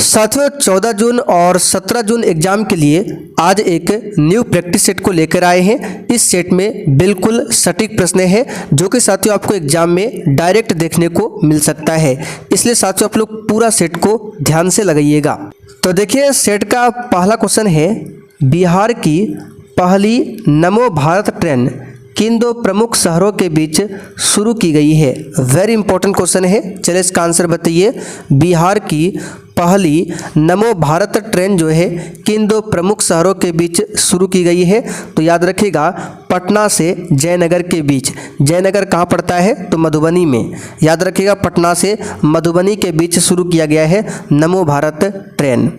साथियों 14 जून और 17 जून एग्जाम के लिए आज एक न्यू प्रैक्टिस सेट को लेकर आए हैं। इस सेट में बिल्कुल सटीक प्रश्न हैं जो कि साथियों आपको एग्जाम में डायरेक्ट देखने को मिल सकता है, इसलिए साथियों आप लोग पूरा सेट को ध्यान से लगाइएगा। तो देखिए सेट का पहला क्वेश्चन है, बिहार की पहली नमो भारत ट्रेन किन दो प्रमुख शहरों के बीच शुरू की गई है। वेरी इंपॉर्टेंट क्वेश्चन है, चलिए इसका आंसर बताइए। बिहार की पहली नमो भारत ट्रेन जो है किन दो प्रमुख शहरों के बीच शुरू की गई है। तो याद रखिएगा पटना से जयनगर के बीच। जयनगर कहाँ पड़ता है, तो मधुबनी में। याद रखिएगा पटना से मधुबनी के बीच शुरू किया गया है नमो भारत ट्रेन।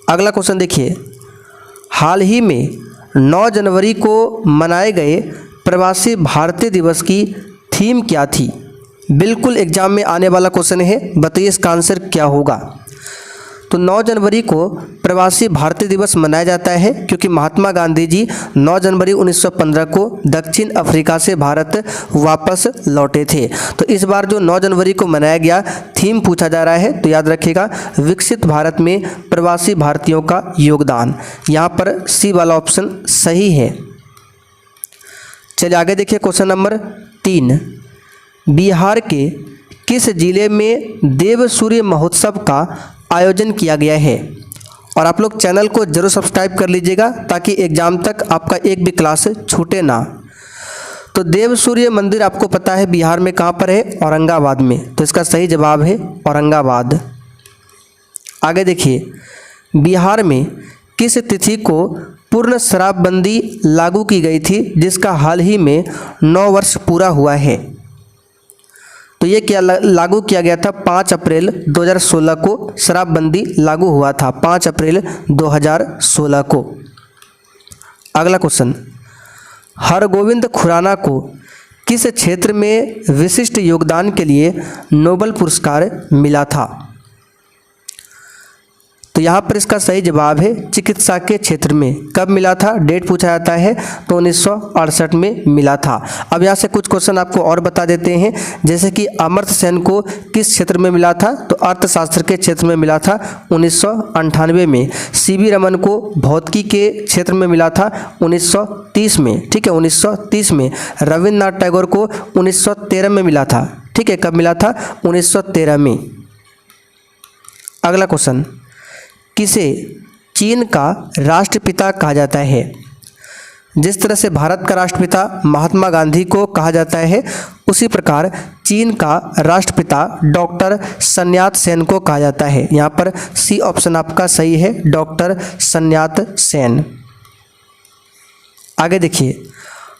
अगला क्वेश्चन देखिए, हाल ही में 9 जनवरी को मनाए गए प्रवासी भारतीय दिवस की थीम क्या थी। बिल्कुल एग्जाम में आने वाला क्वेश्चन है, बताइए इसका आंसर क्या होगा। तो 9 जनवरी को प्रवासी भारतीय दिवस मनाया जाता है क्योंकि महात्मा गांधी जी 9 जनवरी 1915 को दक्षिण अफ्रीका से भारत वापस लौटे थे। तो इस बार जो 9 जनवरी को मनाया गया थीम पूछा जा रहा है, तो याद रखिएगा विकसित भारत में प्रवासी भारतीयों का योगदान। यहाँ पर सी वाला ऑप्शन सही है। चलिए आगे देखिए क्वेश्चन नंबर 3, बिहार के किस जिले में देव सूर्य महोत्सव का आयोजन किया गया है। और आप लोग चैनल को जरूर सब्सक्राइब कर लीजिएगा ताकि एग्जाम तक आपका एक भी क्लास छूटे ना। तो देव सूर्य मंदिर आपको पता है बिहार में कहाँ पर है, औरंगाबाद में। तो इसका सही जवाब है औरंगाबाद। आगे देखिए, बिहार में किस तिथि को पूर्ण शराबबंदी लागू की गई थी जिसका हाल ही में 9 वर्ष पूरा हुआ है। तो ये क्या लागू किया गया था, 5 अप्रैल 2016 को शराबबंदी लागू हुआ था, 5 अप्रैल 2016 को। अगला क्वेश्चन, हरगोविंद खुराना को किस क्षेत्र में विशिष्ट योगदान के लिए नोबेल पुरस्कार मिला था। तो यहाँ पर इसका सही जवाब है चिकित्सा के क्षेत्र में। कब मिला था, डेट पूछा जाता है, तो 1968 में मिला था। अब यहाँ से कुछ क्वेश्चन आपको और बता देते हैं, जैसे कि अमर्त्य सेन को किस क्षेत्र में मिला था, तो अर्थशास्त्र के क्षेत्र में मिला था 1998 में। सीवी रमन को भौतिकी के क्षेत्र में मिला था 1930 में, ठीक है 1930 में। रविन्द्रनाथ टैगोर को 1913 में मिला था, ठीक है कब मिला था, 1913 में। अगला क्वेश्चन, किसे चीन का राष्ट्रपिता कहा जाता है। जिस तरह से भारत का राष्ट्रपिता महात्मा गांधी को कहा जाता है, उसी प्रकार चीन का राष्ट्रपिता डॉक्टर sun यat-sen को कहा जाता है। यहाँ पर सी ऑप्शन आपका सही है, डॉक्टर sun यat-sen। आगे देखिए,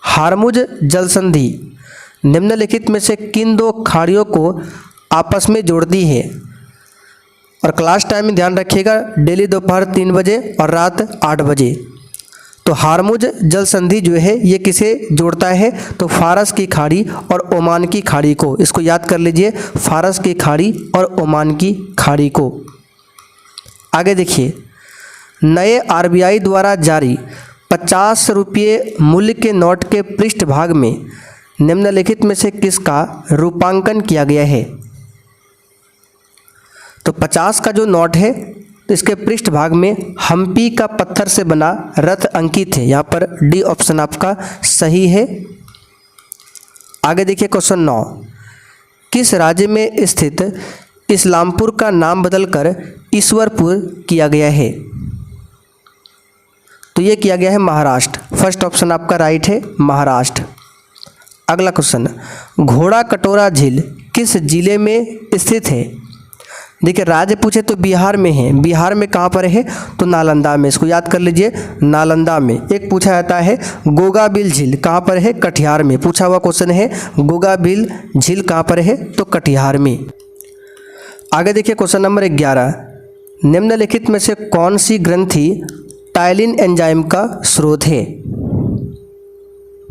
हारमुज जल संधि निम्नलिखित में से किन दो खाड़ियों को आपस में जोड़ती है। और क्लास टाइम में ध्यान रखिएगा, डेली दोपहर 3 बजे और रात 8 बजे। तो हारमुज जल संधि जो है ये किसे जोड़ता है, तो फारस की खाड़ी और ओमान की खाड़ी को। इसको याद कर लीजिए, फारस की खाड़ी और ओमान की खाड़ी को। आगे देखिए, नए आरबीआई द्वारा जारी 50 रुपये मूल्य के नोट के पृष्ठभाग में निम्नलिखित में से किसका रूपांकन किया गया है। तो 50 का जो नोट है तो इसके पृष्ठभाग में हम्पी का पत्थर से बना रथ अंकित है। यहाँ पर डी ऑप्शन आपका सही है। आगे देखिए क्वेश्चन 9, किस राज्य में स्थित इस्लामपुर का नाम बदलकर ईश्वरपुर किया गया है। तो ये किया गया है महाराष्ट्र। फर्स्ट ऑप्शन आपका राइट है, महाराष्ट्र। अगला क्वेश्चन, घोड़ा कटोरा झील किस जिले में स्थित है। देखिए राज्य पूछे तो बिहार में है, बिहार में कहाँ पर है, तो नालंदा में। इसको याद कर लीजिए, नालंदा में। एक पूछा जाता है गोगाबिल झील कहाँ पर है, कटिहार में। पूछा हुआ क्वेश्चन है गोगाबिल झील कहाँ पर है, तो कटिहार में। आगे देखिए क्वेश्चन नंबर 11, निम्नलिखित में से कौन सी ग्रंथि टायलिन एंजाइम का स्रोत है।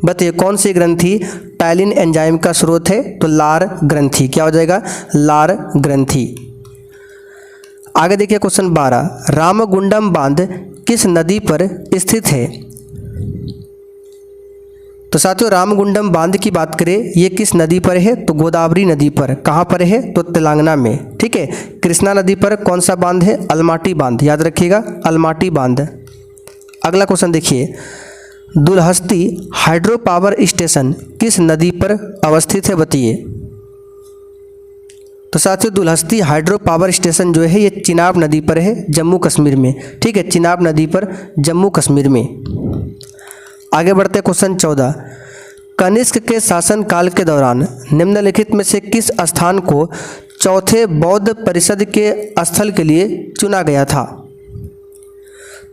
बताइए कौन सी ग्रंथि टायलिन एंजाइम का स्रोत है, तो लार ग्रंथि। क्या हो जाएगा, लार ग्रंथि। आगे देखिए क्वेश्चन 12, रामगुंडम बांध किस नदी पर स्थित है। तो साथियों रामगुंडम बांध की बात करें, ये किस नदी पर है? तो गोदावरी नदी पर। कहाँ पर है? तो तेलंगाना में। ठीक है। कृष्णा नदी पर कौन सा बांध है? अलमाटी बांध, याद रखिएगा, अलमाटी बांध। अगला क्वेश्चन देखिए, दुलहस्ती हाइड्रो पावर स्टेशन किस नदी पर अवस्थित है? बताइए। तो साथियों दुलहस्ती हाइड्रो पावर स्टेशन जो है ये चिनाब नदी पर है, जम्मू कश्मीर में। ठीक है, चिनाब नदी पर, जम्मू कश्मीर में। आगे बढ़ते हैं क्वेश्चन 14, कनिष्क के शासन काल के दौरान निम्नलिखित में से किस स्थान को चौथे बौद्ध परिषद के स्थल के लिए चुना गया था?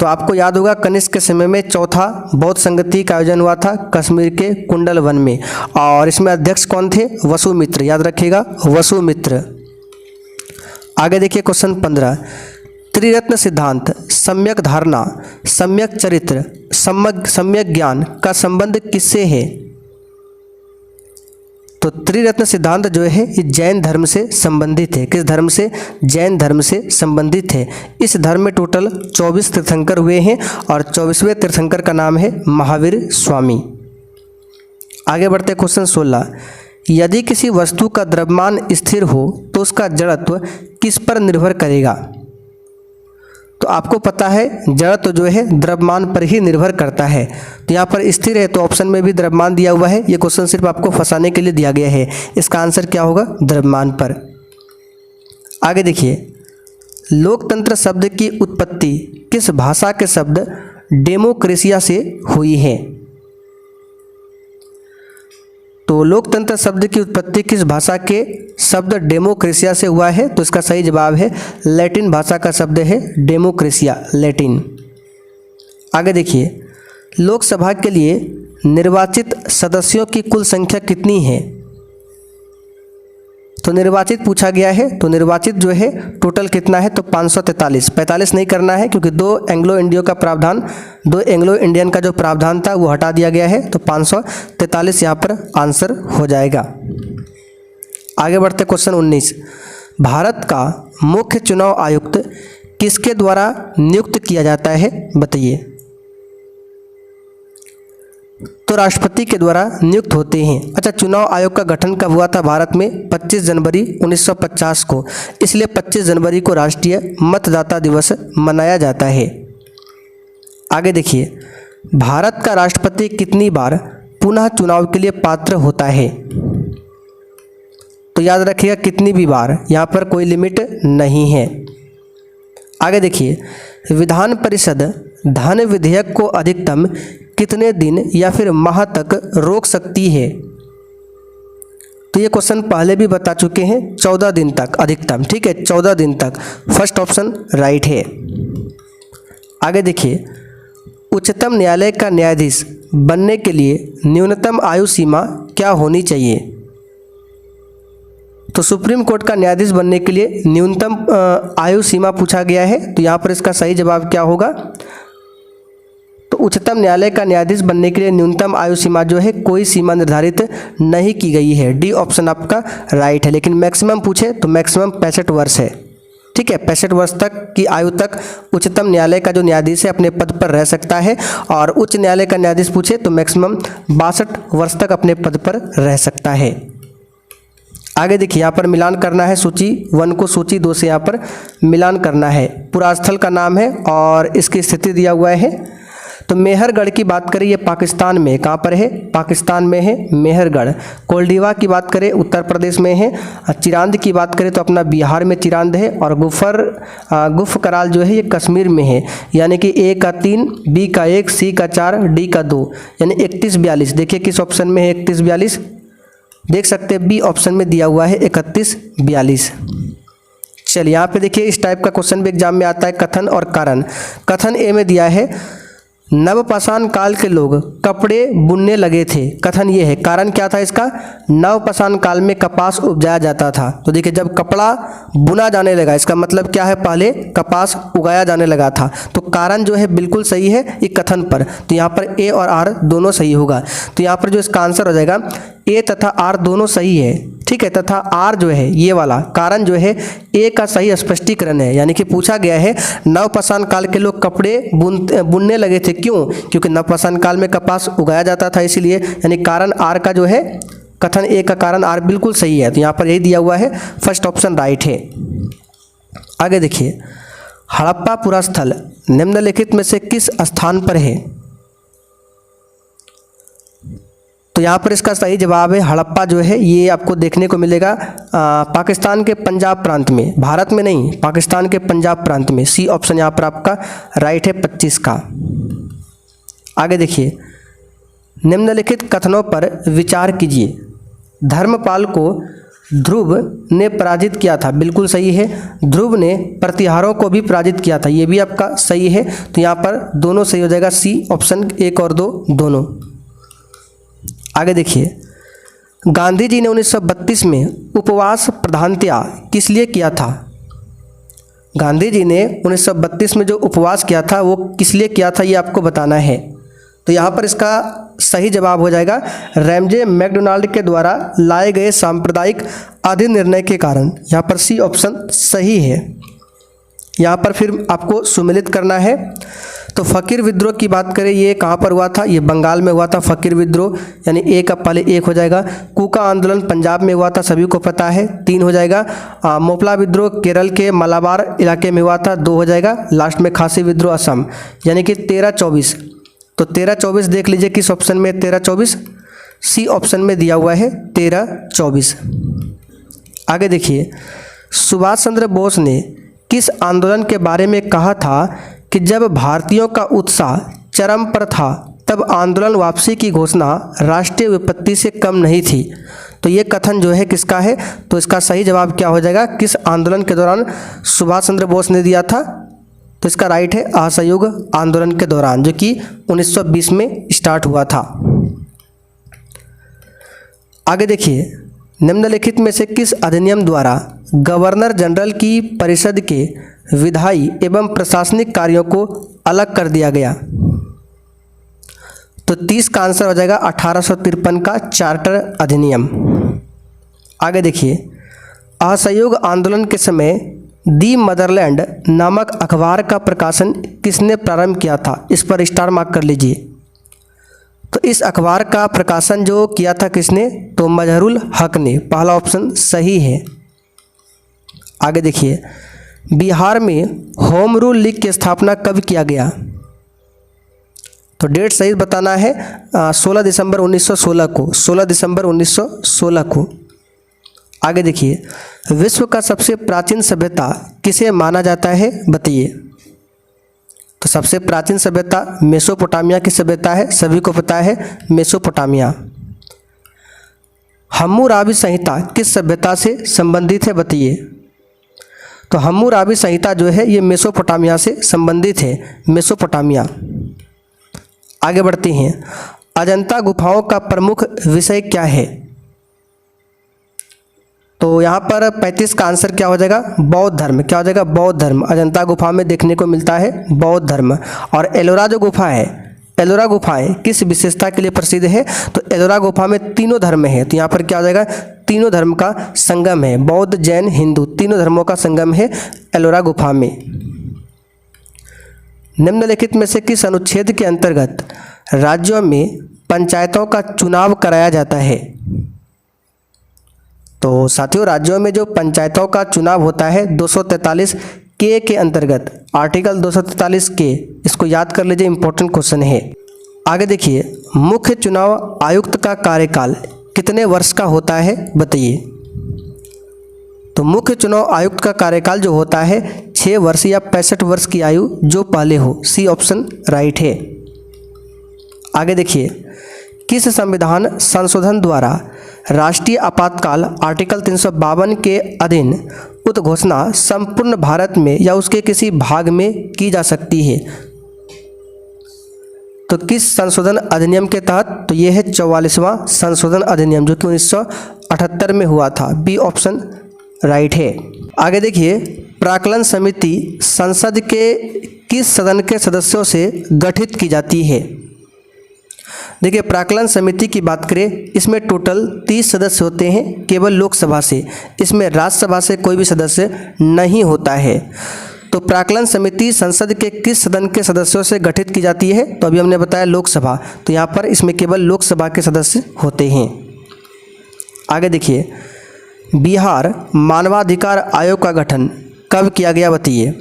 तो आपको याद होगा कनिष्क के समय में चौथा बौद्ध संगति का आयोजन हुआ था कश्मीर के कुंडल वन में, और इसमें अध्यक्ष कौन थे? वसुमित्र, याद रखिएगा, वसुमित्र। आगे देखिए क्वेश्चन 15, त्रिरत्न सिद्धांत, सम्यक धारणा, सम्यक चरित्र, सम्यक ज्ञान का संबंध किससे है? तो त्रिरत्न सिद्धांत जो है ये जैन धर्म से संबंधित है। किस धर्म से? जैन धर्म से संबंधित है। इस धर्म में टोटल 24 तीर्थंकर हुए हैं और 24वें तीर्थंकर का नाम है महावीर स्वामी। आगे बढ़ते क्वेश्चन 16, यदि किसी वस्तु का द्रव्यमान स्थिर हो तो उसका जड़त्व किस पर निर्भर करेगा? तो आपको पता है जड़त्व जो है द्रव्यमान पर ही निर्भर करता है। तो यहाँ पर स्थिर है तो ऑप्शन में भी द्रव्यमान दिया हुआ है। ये क्वेश्चन सिर्फ आपको फंसाने के लिए दिया गया है। इसका आंसर क्या होगा? द्रव्यमान पर। आगे देखिए, लोकतंत्र शब्द की उत्पत्ति किस भाषा के शब्द डेमोक्रेसिया से हुई है? तो लोकतंत्र शब्द की उत्पत्ति किस भाषा के शब्द डेमोक्रेसिया से हुआ है? तो इसका सही जवाब है लैटिन भाषा का शब्द है डेमोक्रेसिया, लैटिन। आगे देखिए, लोकसभा के लिए निर्वाचित सदस्यों की कुल संख्या कितनी है? तो निर्वाचित पूछा गया है, तो निर्वाचित जो है टोटल कितना है? तो 543। 45 नहीं करना है क्योंकि दो एंग्लो इंडियन का जो प्रावधान था वो हटा दिया गया है, तो 543 यहाँ पर आंसर हो जाएगा। आगे बढ़ते क्वेश्चन 19, भारत का मुख्य चुनाव आयुक्त किसके द्वारा नियुक्त किया जाता है? बताइए। तो राष्ट्रपति के द्वारा नियुक्त होते हैं। अच्छा, चुनाव आयोग का गठन कब हुआ था भारत में? 25 जनवरी 1950 को, इसलिए 25 जनवरी को राष्ट्रीय मतदाता दिवस मनाया जाता है। आगे देखिए, भारत का राष्ट्रपति कितनी बार पुनः चुनाव के लिए पात्र होता है? तो याद रखिएगा कितनी भी बार, यहाँ पर कोई लिमिट नहीं है। आगे देखिए, विधान परिषद धन विधेयक को अधिकतम कितने दिन या फिर माह तक रोक सकती है? तो ये क्वेश्चन पहले भी बता चुके हैं, 14 दिन तक अधिकतम। ठीक है, 14 दिन तक, फर्स्ट ऑप्शन राइट है। आगे देखिए, उच्चतम न्यायालय का न्यायाधीश बनने के लिए न्यूनतम आयु सीमा क्या होनी चाहिए? तो सुप्रीम कोर्ट का न्यायाधीश बनने के लिए न्यूनतम आयु सीमा पूछा गया है, तो यहाँ पर इसका सही जवाब क्या होगा? तो उच्चतम न्यायालय का न्यायाधीश बनने के लिए न्यूनतम आयु सीमा जो है कोई सीमा निर्धारित नहीं की गई है। डी ऑप्शन आपका राइट है। लेकिन मैक्सिमम पूछे तो मैक्सिमम 65 वर्ष है। ठीक है, 65 वर्ष तक की आयु तक उच्चतम न्यायालय का जो न्यायाधीश है अपने पद पर रह सकता है, और उच्च न्यायालय का न्यायाधीश पूछे तो मैक्सिमम 62 वर्ष तक अपने पद पर रह सकता है। आगे देखिए, यहाँ पर मिलान करना है, सूची 1 को सूची 2 से यहाँ पर मिलान करना है। पूरा स्थल का नाम है और इसकी स्थिति दिया हुआ है। तो मेहरगढ़ की बात करें, ये पाकिस्तान में, कहाँ पर है? पाकिस्तान में है मेहरगढ़। कोल्डिवा की बात करें उत्तर प्रदेश में है। चिरांद की बात करें तो अपना बिहार में चिरांद है। और गुफ कराल जो है ये कश्मीर में है। यानी कि ए का 3, बी का 1, सी का 4, डी का 2, यानी 3142। देखिए किस ऑप्शन में है 3142, देख सकते हैं बी ऑप्शन में दिया हुआ है 3142। चलिए यहाँ पे देखिए, इस टाइप का क्वेश्चन भी एग्जाम में आता है, कथन और कारण। कथन ए में दिया है, नवपाषाण काल के लोग कपड़े बुनने लगे थे। कथन ये है। कारण क्या था इसका? नवपाषाण काल में कपास उपजाया जाता था। तो देखिए जब कपड़ा बुना जाने लगा, इसका मतलब क्या है? पहले कपास उगाया जाने लगा था। तो कारण जो है बिल्कुल सही है ये कथन पर। तो यहाँ पर ए और आर दोनों सही होगा। तो यहाँ पर जो इसका आंसर हो जाएगा ए तथा आर दोनों सही है, ठीक है, तथा आर जो है ये वाला कारण जो है ए का सही स्पष्टीकरण है। यानी कि पूछा गया है नवपाषाण काल के लोग कपड़े बुनने लगे थे, क्यों? क्योंकि नवपाषाण काल में कपास उगाया जाता था, इसलिए। यानी कारण आर का जो है कथन ए का कारण आर बिल्कुल सही है, तो यहाँ पर यही दिया हुआ है, फर्स्ट ऑप्शन राइट है। आगे देखिए, हड़प्पा पुरास्थल निम्नलिखित में से किस स्थान पर है? तो यहाँ पर इसका सही जवाब है हड़प्पा जो है ये आपको देखने को मिलेगा पाकिस्तान के पंजाब प्रांत में, भारत में नहीं, पाकिस्तान के पंजाब प्रांत में। सी ऑप्शन यहाँ पर आपका राइट है 25 का। आगे देखिए, निम्नलिखित कथनों पर विचार कीजिए। धर्मपाल को ध्रुव ने पराजित किया था, बिल्कुल सही है। ध्रुव ने प्रतिहारों को भी पराजित किया था, ये भी आपका सही है। तो यहाँ पर दोनों सही हो जाएगा, सी ऑप्शन 1 और 2 दोनों। आगे देखिए, गांधी जी ने 1932 में उपवास प्रधानतया किस लिए किया था? गांधी जी ने 1932 में जो उपवास किया था वो किस लिए किया था, ये आपको बताना है। तो यहाँ पर इसका सही जवाब हो जाएगा रैमजे मैकडोनाल्ड के द्वारा लाए गए सांप्रदायिक अधिनिर्णय के कारण। यहाँ पर सी ऑप्शन सही है। यहाँ पर फिर आपको सुमेलित करना है। तो फ़कीर विद्रोह की बात करें, ये कहाँ पर हुआ था? ये बंगाल में हुआ था फ़कीर विद्रोह, यानी ए का पहले 1 हो जाएगा। कूका आंदोलन पंजाब में हुआ था, सभी को पता है, 3 हो जाएगा। मोपला विद्रोह केरल के मलाबार इलाके में हुआ था, 2 हो जाएगा। लास्ट में खासी विद्रोह असम, यानी कि 13-24। तो 13-24 देख लीजिए किस ऑप्शन में 13-24, सी ऑप्शन में दिया हुआ है 13-24। आगे देखिए, सुभाष चंद्र बोस ने किस आंदोलन के बारे में कहा था कि जब भारतीयों का उत्साह चरम पर था तब आंदोलन वापसी की घोषणा राष्ट्रीय विपत्ति से कम नहीं थी? तो ये कथन जो है किसका है? तो इसका सही जवाब क्या हो जाएगा? किस आंदोलन के दौरान सुभाष चंद्र बोस ने दिया था? तो इसका राइट है असहयोग आंदोलन के दौरान, जो कि 1920 में स्टार्ट हुआ था। आगे देखिए, निम्नलिखित में से किस अधिनियम द्वारा गवर्नर जनरल की परिषद के विधायी एवं प्रशासनिक कार्यों को अलग कर दिया गया? तो 30 का आंसर हो जाएगा 1853 का चार्टर अधिनियम। आगे देखिए, असहयोग आंदोलन के समय दी मदरलैंड नामक अखबार का प्रकाशन किसने प्रारंभ किया था? इस पर स्टार मार्क कर लीजिए। तो इस अखबार का प्रकाशन जो किया था किसने? तो मजहरुल हक ने, पहला ऑप्शन सही है। आगे देखिए, बिहार में होम रूल लीग की स्थापना कब किया गया? तो डेट सही बताना है, 16 दिसंबर 1916 को, 16 दिसंबर 1916 को। आगे देखिए, विश्व का सबसे प्राचीन सभ्यता किसे माना जाता है, बताइए। तो सबसे प्राचीन सभ्यता मेसोपोटामिया की सभ्यता है, सभी को पता है, मेसोपोटामिया। हम्मुराबी संहिता किस सभ्यता से संबंधित है, बताइए। तो हम्मुराबी संहिता जो है ये मेसोपोटामिया से संबंधित है, मेसोपोटामिया। आगे बढ़ते हैं, अजंता गुफाओं का प्रमुख विषय क्या है? तो यहाँ पर 35 का आंसर क्या हो जाएगा? बौद्ध धर्म। क्या हो जाएगा? बौद्ध धर्म। अजंता गुफा में देखने को मिलता है बौद्ध धर्म। और एलोरा जो गुफा है, एलोरा गुफाएं किस विशेषता के लिए प्रसिद्ध है? तो एलोरा गुफा में तीनों धर्म है, तो यहाँ पर क्या हो जाएगा? तीनों धर्म का संगम है, बौद्ध जैन हिंदू तीनों धर्मों का संगम है एलोरा गुफा में। निम्नलिखित में से किस अनुच्छेद के अंतर्गत राज्यों में पंचायतों का चुनाव कराया जाता है? तो साथियों, राज्यों में जो पंचायतों का चुनाव होता है 243 के अंतर्गत, आर्टिकल 243 के, इसको याद कर लीजिए, इंपॉर्टेंट क्वेश्चन है। आगे देखिए, मुख्य चुनाव आयुक्त का कार्यकाल कितने वर्ष का होता है, बताइए। तो मुख्य चुनाव आयुक्त का कार्यकाल जो होता है 6 वर्ष या 65 वर्ष की आयु जो पहले हो, सी ऑप्शन राइट है। आगे देखिए, किस संविधान संशोधन द्वारा राष्ट्रीय आपातकाल आर्टिकल 352 के अधीन उद्घोषणा संपूर्ण भारत में या उसके किसी भाग में की जा सकती है? तो किस संशोधन अधिनियम के तहत? तो ये है 44वां संशोधन अधिनियम, जो कि 1978 में हुआ था, बी ऑप्शन राइट है। आगे देखिए, प्राक्कलन समिति संसद के किस सदन के सदस्यों से गठित की जाती है? देखिए प्राक्कलन समिति की बात करें, इसमें टोटल 30 सदस्य होते हैं केवल लोकसभा से, इसमें राज्यसभा से कोई भी सदस्य नहीं होता है। तो प्राक्कलन समिति संसद के किस सदन के सदस्यों से गठित की जाती है? तो अभी हमने बताया लोकसभा, तो यहाँ पर इसमें केवल लोकसभा के सदस्य होते हैं। आगे देखिए, बिहार मानवाधिकार आयोग का गठन कब किया गया बताइए।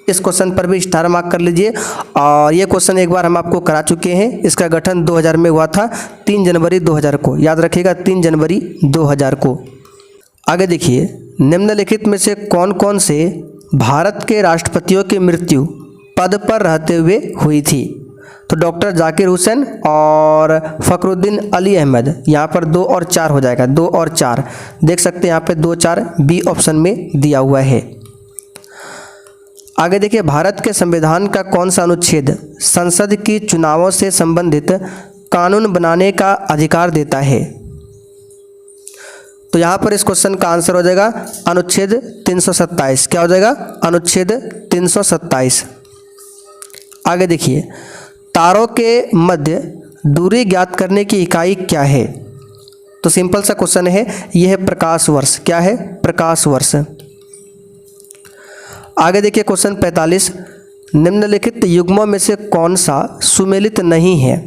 इस क्वेश्चन पर भी स्टार मार्क कर लीजिए। और ये क्वेश्चन एक बार हम आपको करा चुके हैं। इसका गठन 2000 में हुआ था, 3 जनवरी 2000 को, याद रखिएगा 3 जनवरी 2000 को। आगे देखिए, निम्नलिखित में से कौन कौन से भारत के राष्ट्रपतियों की मृत्यु पद पर रहते हुए हुई थी? तो डॉक्टर जाकिर हुसैन और फखरुद्दीन अली अहमद, यहाँ पर 2 और 4 हो जाएगा, 2 और 4 देख सकते हैं यहाँ पे 2 4 बी ऑप्शन में दिया हुआ है। आगे देखिए, भारत के संविधान का कौन सा अनुच्छेद संसद की चुनावों से संबंधित कानून बनाने का अधिकार देता है? तो यहाँ पर इस क्वेश्चन का आंसर हो जाएगा अनुच्छेद 327। क्या हो जाएगा? अनुच्छेद 327। आगे देखिए, तारों के मध्य दूरी ज्ञात करने की इकाई क्या है? तो सिंपल सा क्वेश्चन है, यह है प्रकाश वर्ष। क्या है? प्रकाश वर्ष। आगे देखिए क्वेश्चन 45, निम्नलिखित युग्मों में से कौन सा सुमेलित नहीं है?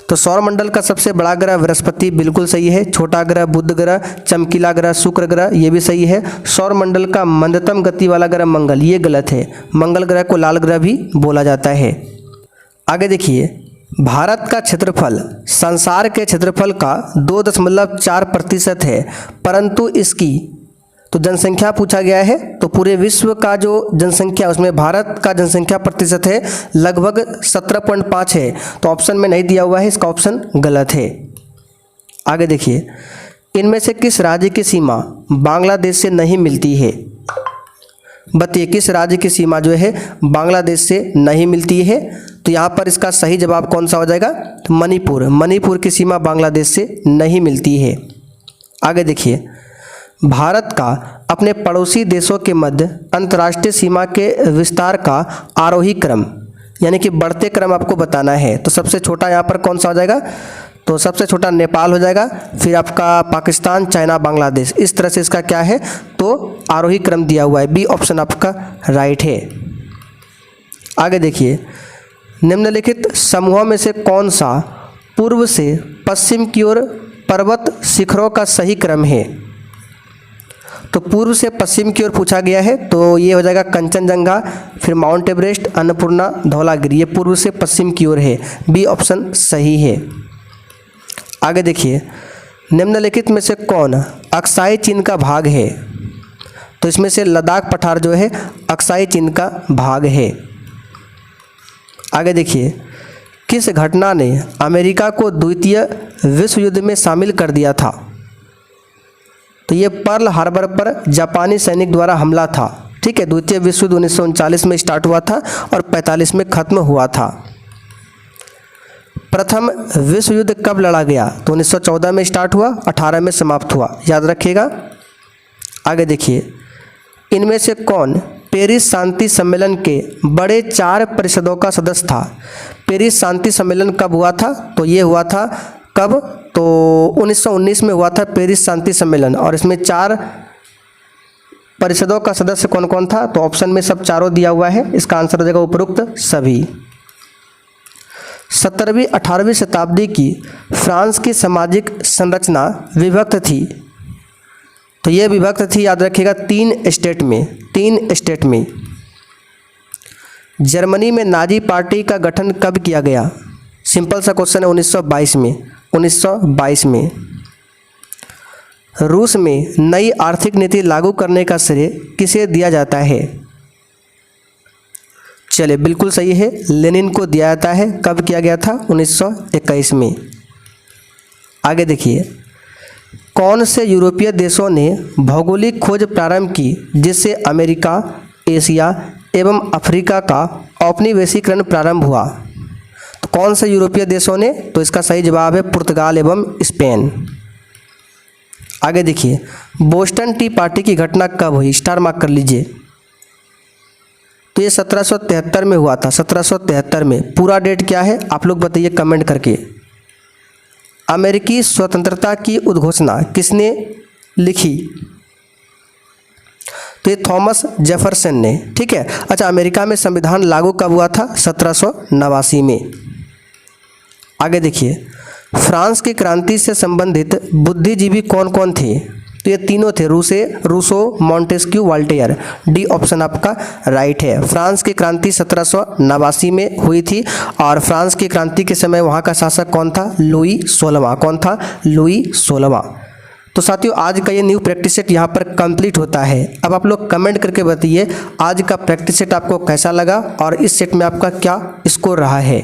तो सौरमंडल का सबसे बड़ा ग्रह बृहस्पति, बिल्कुल सही है। छोटा ग्रह बुध ग्रह, चमकीला ग्रह शुक्र ग्रह, ये भी सही है। सौरमंडल का मंदतम गति वाला ग्रह मंगल, ये गलत है। मंगल ग्रह को लाल ग्रह भी बोला जाता है। आगे देखिए, भारत का क्षेत्रफल संसार के क्षेत्रफल का 2.4% है, परंतु इसकी तो जनसंख्या पूछा गया है, तो पूरे विश्व का जो जनसंख्या उसमें भारत का जनसंख्या प्रतिशत है लगभग 17.5 है। तो ऑप्शन में नहीं दिया हुआ है, इसका ऑप्शन गलत है। आगे देखिए, इनमें से किस राज्य की सीमा बांग्लादेश से नहीं मिलती है? बताइए किस राज्य की सीमा जो है बांग्लादेश से नहीं मिलती है? तो यहाँ पर इसका सही जवाब कौन सा हो जाएगा? तो मणिपुर। मणिपुर की सीमा बांग्लादेश से नहीं मिलती है। आगे देखिए, भारत का अपने पड़ोसी देशों के मध्य अंतर्राष्ट्रीय सीमा के विस्तार का आरोही क्रम यानी कि बढ़ते क्रम आपको बताना है। तो सबसे छोटा यहाँ पर कौन सा हो जाएगा? तो सबसे छोटा नेपाल हो जाएगा, फिर आपका पाकिस्तान, चाइना, बांग्लादेश, इस तरह से इसका क्या है? तो आरोही क्रम दिया हुआ है। बी ऑप्शन आपका राइट है। आगे देखिए, निम्नलिखित समूहों में से कौन सा पूर्व से पश्चिम की ओर पर्वत शिखरों का सही क्रम है? तो पूर्व से पश्चिम की ओर पूछा गया है, तो ये हो जाएगा कंचनजंगा, फिर माउंट एवरेस्ट, अन्नपूर्णा, धौलागिरी, ये पूर्व से पश्चिम की ओर है। बी ऑप्शन सही है। आगे देखिए, निम्नलिखित में से कौन अक्साई चीन का भाग है? तो इसमें से लद्दाख पठार जो है अक्साई चीन का भाग है। आगे देखिए, किस घटना ने अमेरिका को द्वितीय विश्व युद्ध में शामिल कर दिया था? तो ये पर्ल हार्बर पर जापानी सैनिक द्वारा हमला था। ठीक है, द्वितीय विश्व युद्ध 1939 में स्टार्ट हुआ था और 45 में खत्म हुआ था। प्रथम विश्व युद्ध कब लड़ा गया? तो 1914 में स्टार्ट हुआ, 18 में समाप्त हुआ, याद रखिएगा। आगे देखिए, इनमें से कौन पेरिस शांति सम्मेलन के बड़े 4 परिषदों का सदस्य था? पेरिस शांति सम्मेलन कब हुआ था? तो ये हुआ था कब? तो 1919 में हुआ था पेरिस शांति सम्मेलन, और इसमें 4 परिषदों का सदस्य कौन कौन था? तो ऑप्शन में सब चारों दिया हुआ है, इसका आंसर हो जाएगा उपरोक्त सभी। 17वीं 18वीं शताब्दी की फ्रांस की सामाजिक संरचना विभक्त थी। तो ये विभक्त थी, याद रखिएगा, 3 स्टेट में। जर्मनी में नाजी पार्टी का गठन कब किया गया? सिंपल सा क्वेश्चन है, 1922 में। रूस में नई आर्थिक नीति लागू करने का श्रेय किसे दिया जाता है? चलिए बिल्कुल सही है, लेनिन को दिया जाता है। कब किया गया था? 1921 में। आगे देखिए, कौन से यूरोपीय देशों ने भौगोलिक खोज प्रारंभ की जिससे अमेरिका, एशिया एवं अफ्रीका का औपनिवेशीकरण प्रारंभ हुआ? तो कौन से यूरोपीय देशों ने? तो इसका सही जवाब है पुर्तगाल एवं स्पेन। आगे देखिए, बोस्टन टी पार्टी की घटना कब हुई? स्टार मार्क कर लीजिए। तो ये 1773 में हुआ था, 1773 में। पूरा डेट क्या है आप लोग बताइए कमेंट करके। अमेरिकी स्वतंत्रता की उद्घोषणा किसने लिखी? तो ये थॉमस जेफरसन ने। ठीक है। अच्छा, अमेरिका में संविधान लागू कब हुआ था? 1789 में। आगे देखिए, फ्रांस की क्रांति से संबंधित बुद्धिजीवी कौन कौन थे? तो ये तीनों थे, Rousseau, Montesquieu, Voltaire. D option आपका राइट है। फ्रांस की क्रांति 1789 में हुई थी और फ्रांस की क्रांति के समय वहाँ का शासक कौन था? लुई 16वां। कौन था? लुई 16वां। तो साथियों, आज का ये न्यू प्रैक्टिस सेट यहाँ पर कंप्लीट होता है। अब आप लोग कमेंट करके बताइए आज का प्रैक्टिस सेट आपको कैसा लगा और इस सेट में आपका क्या स्कोर रहा है।